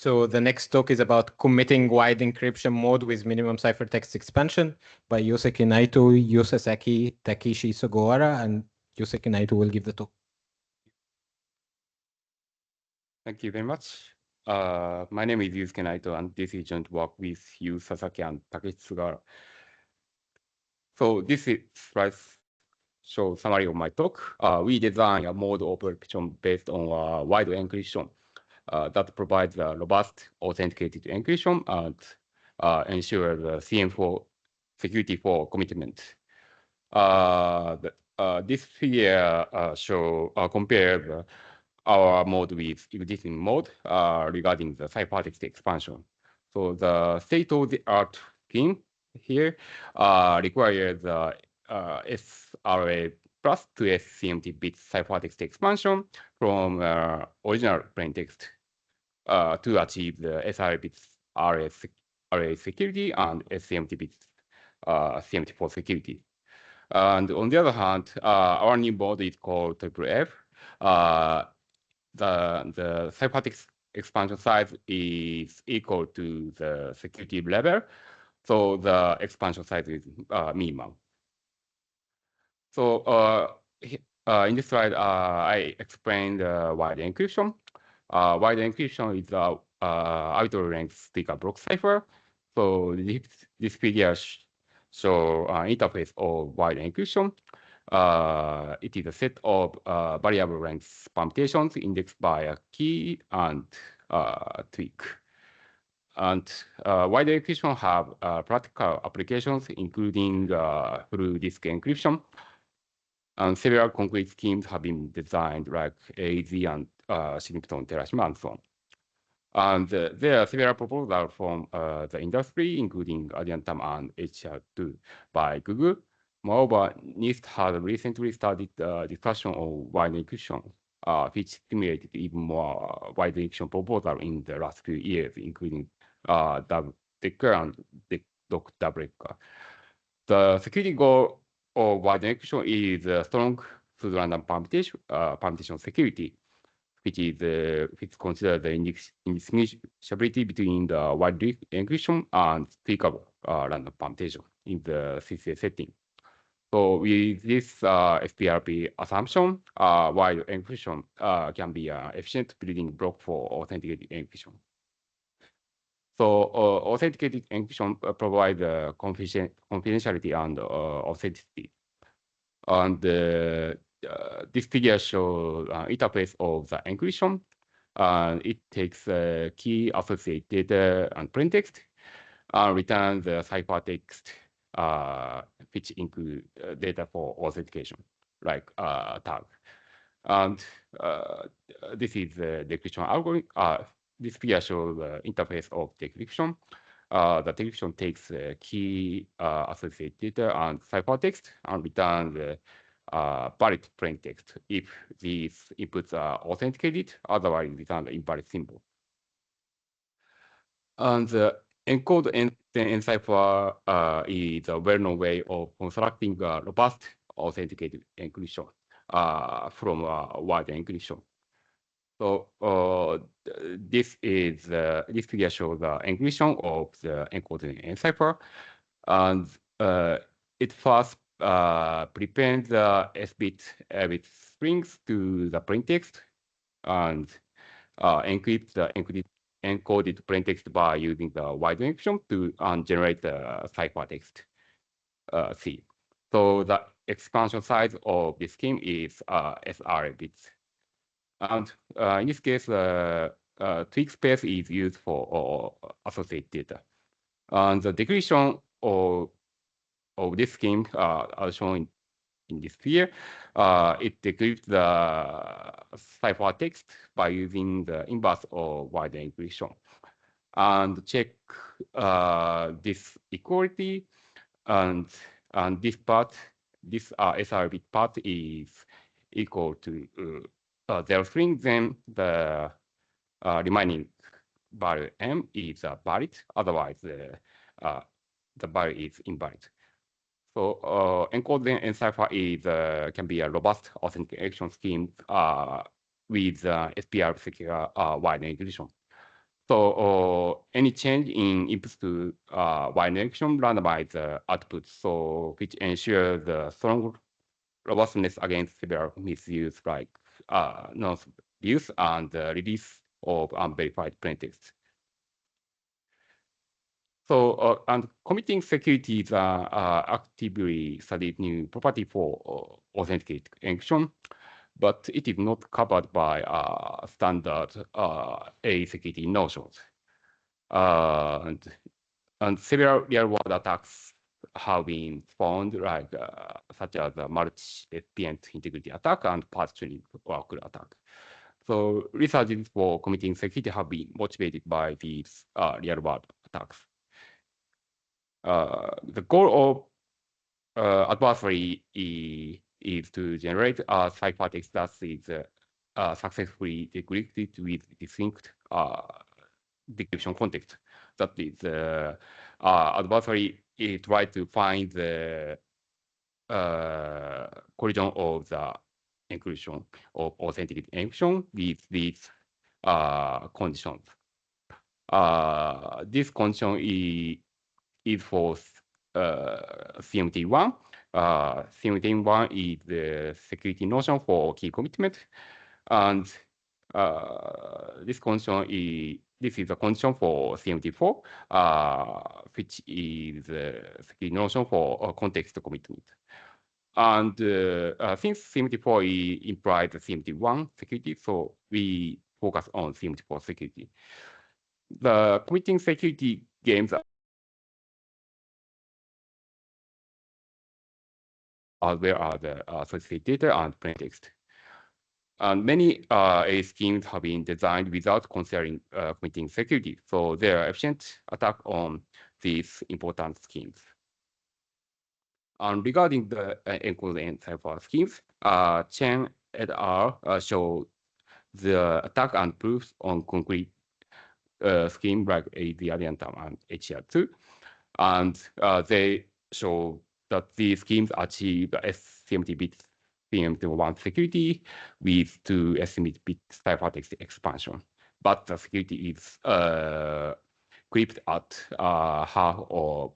So the next talk is about committing wide encryption mode with minimum ciphertext expansion by Yoseki Naito, Yosasaki, Takeshi Sugawara, and Yoseki Naito will give the talk. Thank you very much. My name is Yusuke Naito, and this is joint work with Yu Sasaki and Takeshi Sugawara. So this is slides show summary of my talk. We design a mode of encryption based on wide encryption that provides a robust authenticated encryption and ensures CM4 security for commitment. This figure compares our mode with existing mode regarding the ciphertext expansion. So the state-of-the-art scheme here requires SRA plus 2S CMT bit ciphertext expansion from original plaintext to achieve the SRA bits RA security and SCMT bits CMT4 security. And on the other hand, our new mode is called FFF. The ciphertext expansion size is equal to the security level, so the expansion size is minimum. So in this slide, I explained wide encryption. Wide encryption is a arbitrary length sticker block cipher. So this figure shows an interface of wide encryption. It is a set of variable length permutations indexed by a key and tweak. And wide encryption have practical applications, including through disk encryption. And several concrete schemes have been designed, like AZ and Synapton, Terashima, and so on. And there are several proposals from the industry, including Adiantam and HR2 by Google. Moreover, NIST has recently started discussion on wide encryption, which stimulated even more wide encryption proposals in the last few years, including Decker and Dr. Brecker. The security goal of wide encryption is strong pseudo-random permutation security, which considers the indistinguishability between the wide encryption and tweakable random permutation in the CCA setting. So with this FPRP assumption, wide encryption can be an efficient building block for authenticated encryption. So authenticated encryption provides confidentiality and authenticity. And this figure shows an interface of the encryption. It takes key associated data and plaintext and returns the ciphertext, which include data for authentication, like tag. And this is the decryption algorithm. This figure shows the interface of decryption. The decryption takes key associated data and ciphertext and returns the valid plaintext if these inputs are authenticated, otherwise return the invalid symbol. And the encode and encipher is a well-known way of constructing robust authenticated encryption from wide encryption. So this figure shows the encryption of the encode and encipher, and it first prepends the S-bit with strings to the plaintext and encrypts the encoded plaintext by using the wide encryption to generate the ciphertext C. So the expansion size of this scheme is SRA bits. And in this case, tweak space is used for associated data. And the decryption of this scheme are shown in this figure. It decrypts the ciphertext by using the inverse of wide encryption. And check this equality, and this part, this SR bit part is equal to 0 string, then the remaining value M is valid, otherwise the value is invalid. So encode and encipher can be a robust authentication scheme with SPR secure wide encryption. So any change in inputs to wide encryption randomize the outputs, so which ensure the strong robustness against severe misuse like non-use and release of unverified plaintext. So and committing security is actively studied new property for authenticated encryption, but it is not covered by standard A security notions. And several real-world attacks have been found, like such as the multi-recipient integrity attack and partially workload attack. So researchers for committing security have been motivated by these real-world attacks. The goal of adversary is to generate a ciphertext that is successfully decrypted with distinct decryption context. That is, adversary try to find the collision of the encryption of authenticated encryption with these conditions. This condition is for CMT1. CMT1 is the security notion for key commitment, and this is a condition for CMT4, which is the security notion for context commitment. And since CMT4 implies the CMT1 security, so we focus on CMT4 security. The committing security games as well as the associated data and plaintext. And many A schemes have been designed without considering committing security, so they are efficient attack on these important schemes. And regarding the encoded and cipher schemes, Chen et al. Show the attack and proofs on concrete scheme like AZRiantam and HR2, and they show that these schemes achieve the SCMT bit CMT1 security with 2 SCMT bit ciphertext expansion, but the security is equipped at half of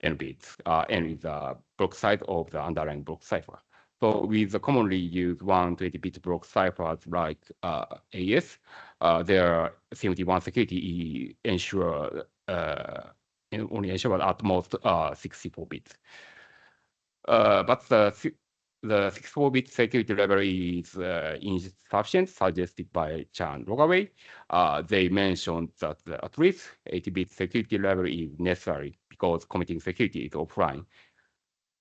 n bits. N is the block size of the underlying block cipher. So with the commonly used 120-bit block ciphers like AES, their CMT1 security only ensure at most 64 bits. But the 64-bit security level is insufficient, suggested by Chan Rogaway. They mentioned that at least 80-bit security level is necessary because committing security is offline.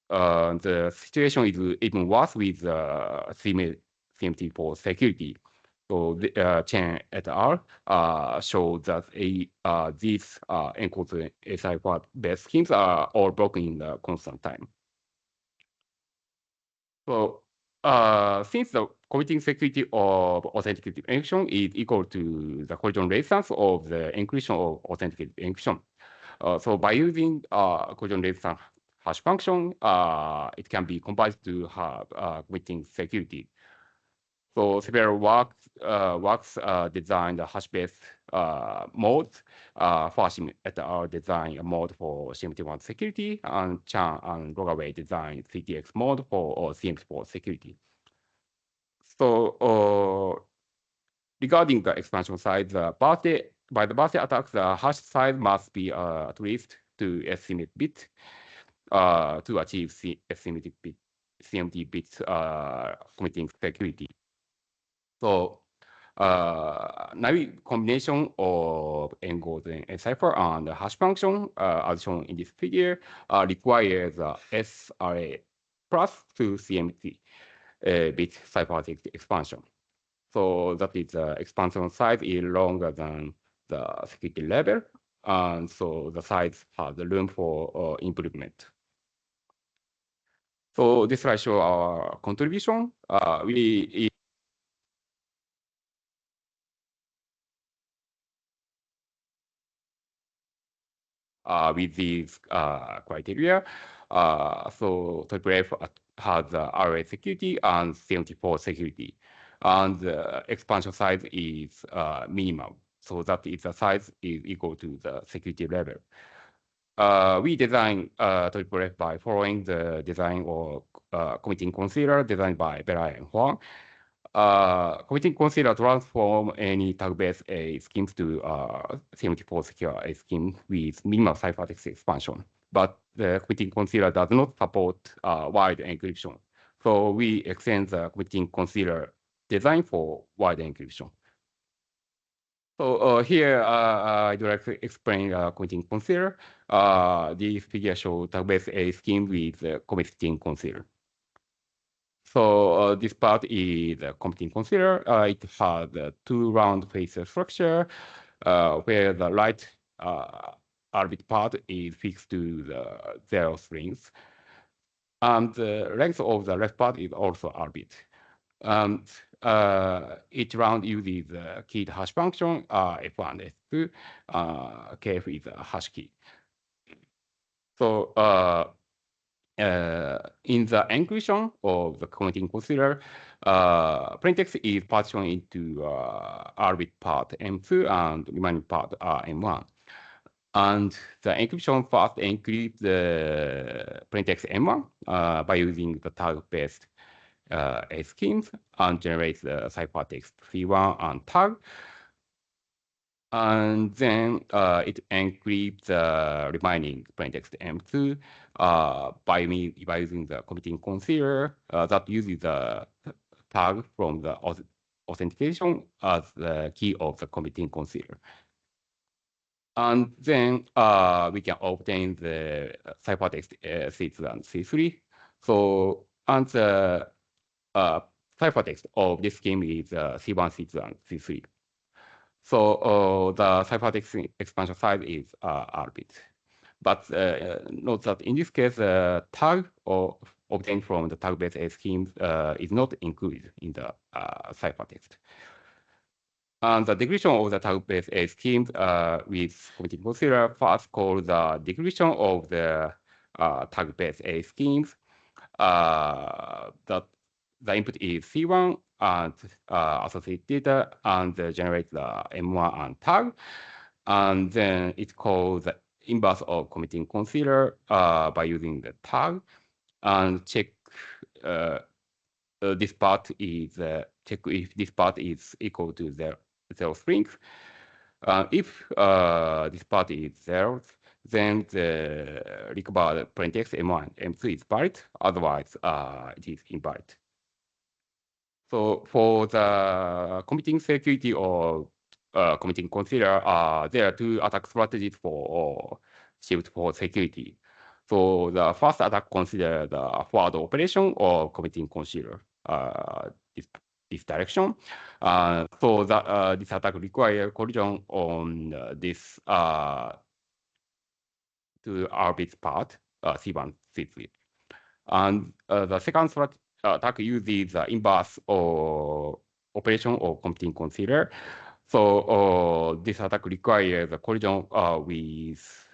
The situation is even worse with CMT4 security. So Chen et al. Showed that these encoded cipher-based schemes are all broken in the constant time. So since the committing security of authenticated encryption is equal to the collision resistance of the encryption of authenticated encryption, so by using collision resistance hash function, it can be compiled to have committing security. So several works designed a hash-based mode. Fashim et al. Designed a mode for CMT1 security, and Chan and Rogaway designed CTX mode for CMT4 security. So regarding the expansion size, by the birthday attack, the hash size must be at least 2 estimate bit to achieve CMT bit committing security. So naive combination of encoded and cipher and hash function, as shown in this figure, requires SRA plus 2 CMT bit ciphertext expansion. So that is the expansion size is longer than the security level, and so the size has room for improvement. So this slide shows our contribution. With these criteria, so TripleF has RA security and CMT4 security, and the expansion size is minimum. so that the size is equal to the security level. We design triple F by following the design or committing concealer designed by Bella and Huang. Committing concealer transform any tag-based schemes to 74 secure scheme with minimal ciphertext expansion. But the committing concealer does not support wide encryption. So we extend the committing concealer design for wide encryption. So here I'd like to explain committing concealer. This figure shows tag-based scheme with committing concealer. So this part is the committing concealer. It has a two-round face structure where the right orbit part is fixed to the 0 strings. And the length of the left part is also orbit. And each round uses the keyed hash function, F1, S2, KF is a hash key. So in the encryption of the committing concealer, plaintext is partitioned into orbit part M2 and remaining part M1. And the encryption first encrypts the plaintext M1 by using the tag-based schemes and generates the ciphertext C1 and tag. And then it encrypts the remaining plaintext M2 by using the committing concealer that uses the tag from the authentication as the key of the committing concealer. And then we can obtain the ciphertext C2 and C3. So, and the ciphertext of this scheme is C1, C2, and C3. So the ciphertext expansion size is orbit. But note that in this case, tag obtained from the tag-based schemes is not included in the ciphertext. And the decryption of the tag-based schemes with committing concealer first called the decryption of the tag-based schemes. That the input is C1 and associated data and generate the M1 and tag. And then it's called the inverse of committing concealer by using the tag and check this part is check if this part is equal to 0 strings. If this part is 0, then the recovered plaintext M1, M2 is valid. Otherwise, it is invalid. So for the committing security or committing concealer, there are two attack strategies for shift for security. So the first attack considers the forward operation or committing concealer, this direction. So that this attack requires collision on this to orbit part, C1, C3. And the second attack uses the inverse or operation of committing concealer. So this attack requires a collision with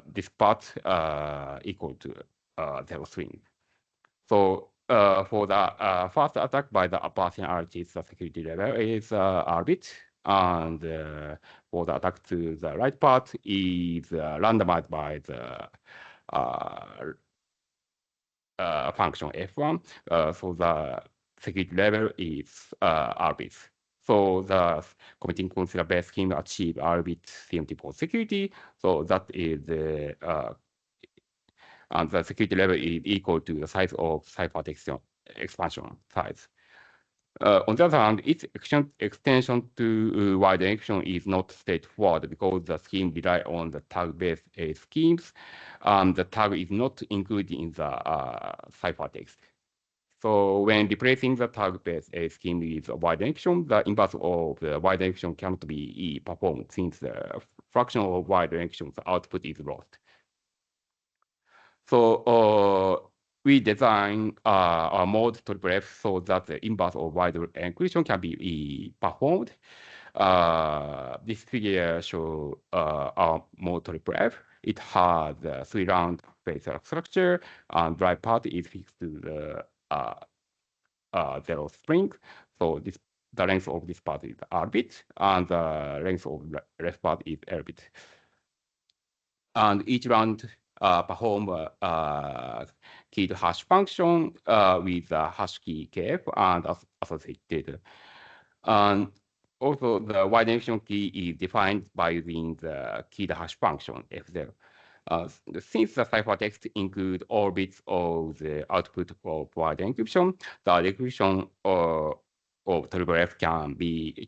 this part equal to 0 string. So for the first attack by the person artist, the security level is orbit. And for the attack to the right part is randomized by the function F1. So the security level is orbit. So the committing concealer based scheme achieve orbit CMT4 security. So that is the and the security level is equal to the size of ciphertext expansion size. On the other hand, its extension to wide encryption is not straightforward because the scheme relies on the tag-based schemes, and the tag is not included in the ciphertext. So when replacing the tag-based scheme with a wide encryption, the inverse of the wide encryption cannot be performed since the fraction of wide encryption's output is lost. So we design a mode triple F so that the inverse of wide encryption can be performed. This figure shows our mode triple F. It has a 3-round face structure, and right part is fixed to the 0 string. So this the length of this part is R bit, and the length of the left part is L bit. And each round perform keyed hash function with the hash key KF and associated. And also, the wide encryption key is defined by using the keyed hash function F0. Since the ciphertext includes all bits of the output of wide encryption, the decryption of FFF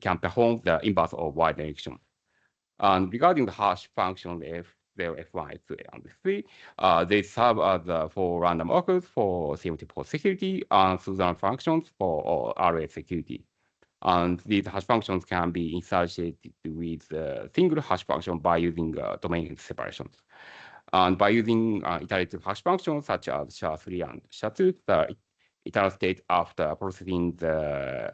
can perform the inverse of wide encryption. And regarding the hash function F0, F1, F2, and F3, they serve as for random occurs for CMT4 security and Suzanne functions for RA security. And these hash functions can be associated with a single hash function by using domain separations. And by using iterative hash functions such as SHA-3 and SHA-2, the eternal state after processing the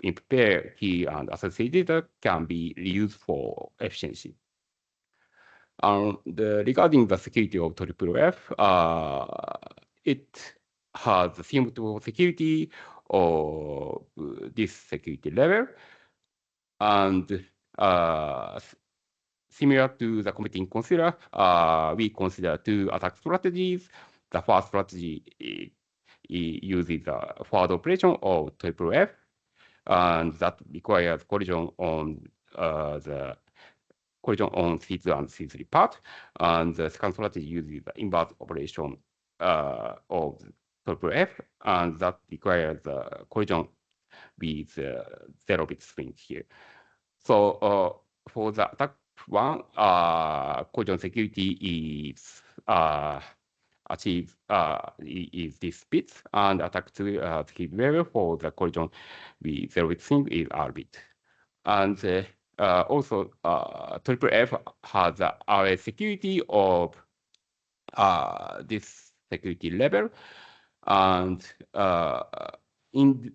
in pair key and associated data can be reused for efficiency. Regarding the security of FFF, it has the simple security of this security level, and similar to the committing consider, we consider two attack strategies. The first strategy uses the forward operation of FFF, and that requires collision on the C2 and C3 part. And the second strategy uses the inverse operation of FFF, and that requires the collision with 0-bit string here. So for the attack one, collision security is achieved is this bit, and attack two security level for the collision with 0-bit string is R bit. And also, FFF has the RA security of this security level, and in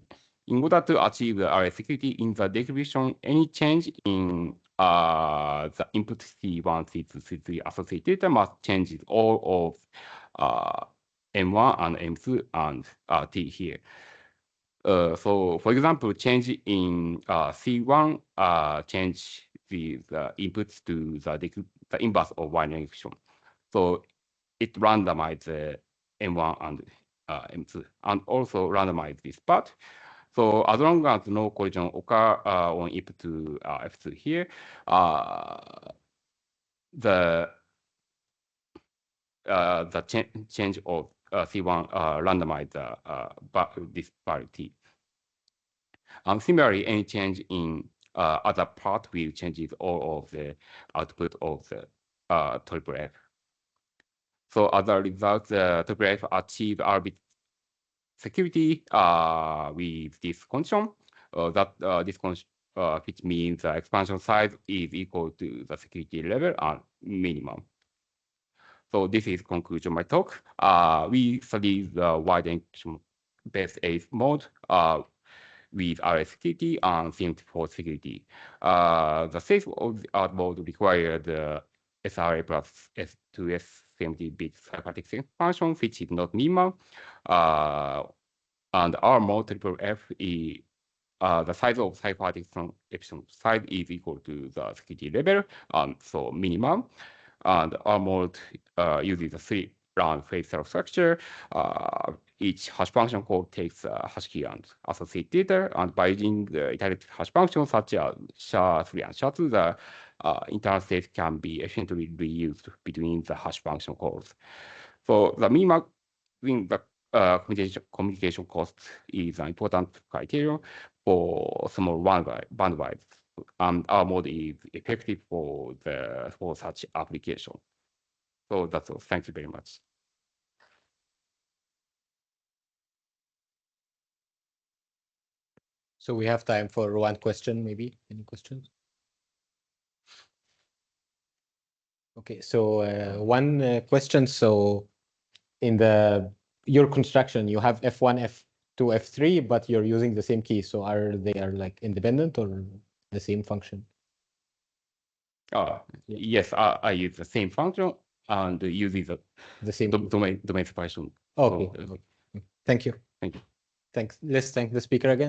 order to achieve the RA security in the decryption, any change in the input C1, C2, C3 associated data must change all of M1 and M2 and T here. So, for example, change in C1 change the inputs to the inverse of wide encryption. So it randomizes M1 and M2, and also randomize this part. So as long as no collision occur on input to F2 here, the change of C1 randomize this parity. Similarly, any change in other part will change all of the output of the FFF. So as a result, the FFF achieve R-bit security with this condition. This condition, which means the expansion size is equal to the security level and minimum. So this is conclusion of my talk. We studied the wide encryption based ACE mode with RA security and CMT4 security. The safe of the art mode required SRA plus S2S 70-bit ciphertext function, which is not minimum. And our mode FFF is the size of ciphertext epsilon size is equal to the security level, so minimum. And our mode uses a 3-round phase structure. Each hash function call takes a hash key and associated data, and by using the iterative hash functions such as SHA-3 and SHA-2, the internal state can be efficiently reused between the hash function calls. So the minimizing the communication cost is an important criterion for small bandwidth, and our mode is effective for such application. So that's all. Thank you very much. So we have time for one question, maybe. Any questions? Okay, so one question. So in your construction, you have F1, F2, F3, but you're using the same key. So they like independent or the same function? Yes, I use the same function and using the same domain separation. Okay. Thank you. Thank you. Thanks. Let's thank the speaker again.